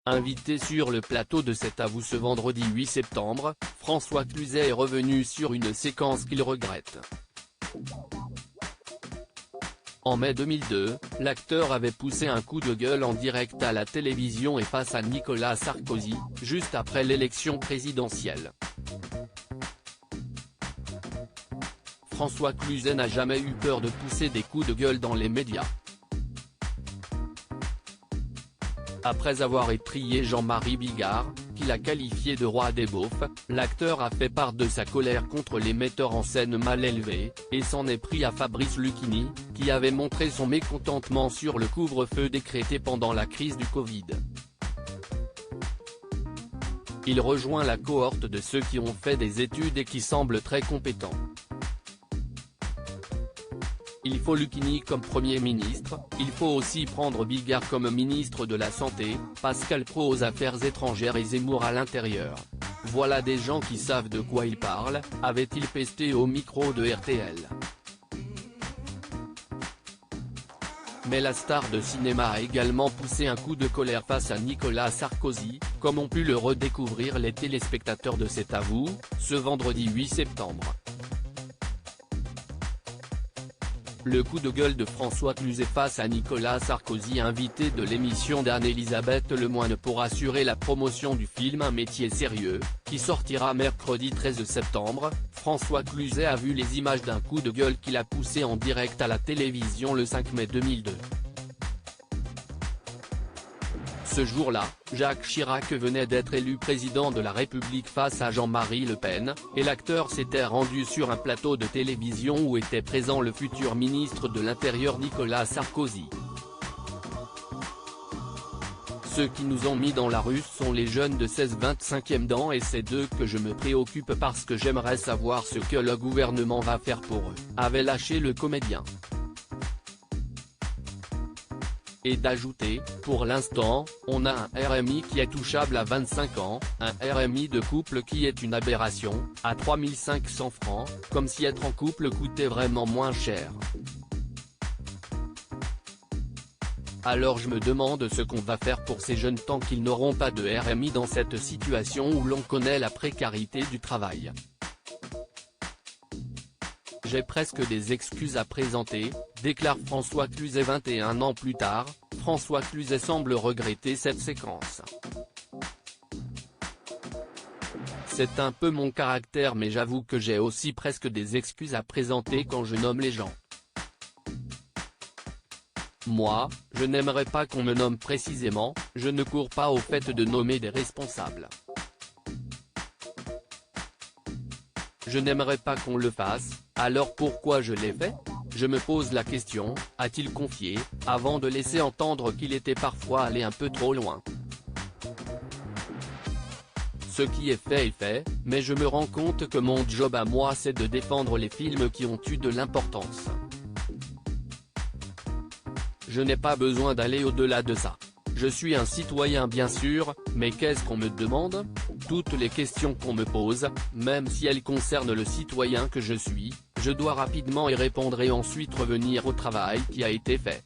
Invité sur le plateau de C'est à vous ce vendredi 8 septembre, François Cluzet est revenu sur une séquence qu'il regrette. En mai 2002, l'acteur avait poussé un coup de gueule en direct à la télévision et face à Nicolas Sarkozy, juste après l'élection présidentielle. François Cluzet n'a jamais eu peur de pousser des coups de gueule dans les médias. Après avoir étrillé Jean-Marie Bigard, qu'il a qualifié de roi des beaufs, l'acteur a fait part de sa colère contre les metteurs en scène mal élevés, et s'en est pris à Fabrice Lucchini, qui avait montré son mécontentement sur le couvre-feu décrété pendant la crise du Covid. Il rejoint la cohorte de ceux qui ont fait des études et qui semblent très compétents. Il faut Lucchini comme Premier ministre, il faut aussi prendre Bigard comme ministre de la Santé, Pascal Praud aux Affaires étrangères et Zemmour à l'Intérieur. Voilà des gens qui savent de quoi ils parlent, avait-il pesté au micro de RTL. Mais la star de cinéma a également poussé un coup de colère face à Nicolas Sarkozy, comme ont pu le redécouvrir les téléspectateurs de C'est à vous, ce vendredi 8 septembre. Le coup de gueule de François Cluzet face à Nicolas Sarkozy, invité de l'émission d'Anne-Elisabeth Lemoine pour assurer la promotion du film Un métier sérieux, qui sortira mercredi 13 septembre, François Cluzet a vu les images d'un coup de gueule qu'il a poussé en direct à la télévision le 5 mai 2002. Ce jour-là, Jacques Chirac venait d'être élu président de la République face à Jean-Marie Le Pen, et l'acteur s'était rendu sur un plateau de télévision où était présent le futur ministre de l'Intérieur Nicolas Sarkozy. Ceux qui nous ont mis dans la rue sont les jeunes de 16-25e ans et c'est d'eux que je me préoccupe parce que j'aimerais savoir ce que le gouvernement va faire pour eux, avait lâché le comédien. Et d'ajouter, pour l'instant, on a un RMI qui est touchable à 25 ans, un RMI de couple qui est une aberration, à 3 500 francs, comme si être en couple coûtait vraiment moins cher. Alors je me demande ce qu'on va faire pour ces jeunes tant qu'ils n'auront pas de RMI dans cette situation où l'on connaît la précarité du travail. J'ai presque des excuses à présenter, déclare François Cluzet 21 ans plus tard. François Cluzet semble regretter cette séquence. C'est un peu mon caractère mais j'avoue que j'ai aussi presque des excuses à présenter quand je nomme les gens. Moi, je n'aimerais pas qu'on me nomme précisément, je ne cours pas au fait de nommer des responsables. Je n'aimerais pas qu'on le fasse, alors pourquoi je l'ai fait ? Je me pose la question, a-t-il confié, avant de laisser entendre qu'il était parfois allé un peu trop loin. Ce qui est fait, mais je me rends compte que mon job à moi c'est de défendre les films qui ont eu de l'importance. Je n'ai pas besoin d'aller au-delà de ça. Je suis un citoyen bien sûr, mais qu'est-ce qu'on me demande ? Toutes les questions qu'on me pose, même si elles concernent le citoyen que je suis, je dois rapidement y répondre et ensuite revenir au travail qui a été fait.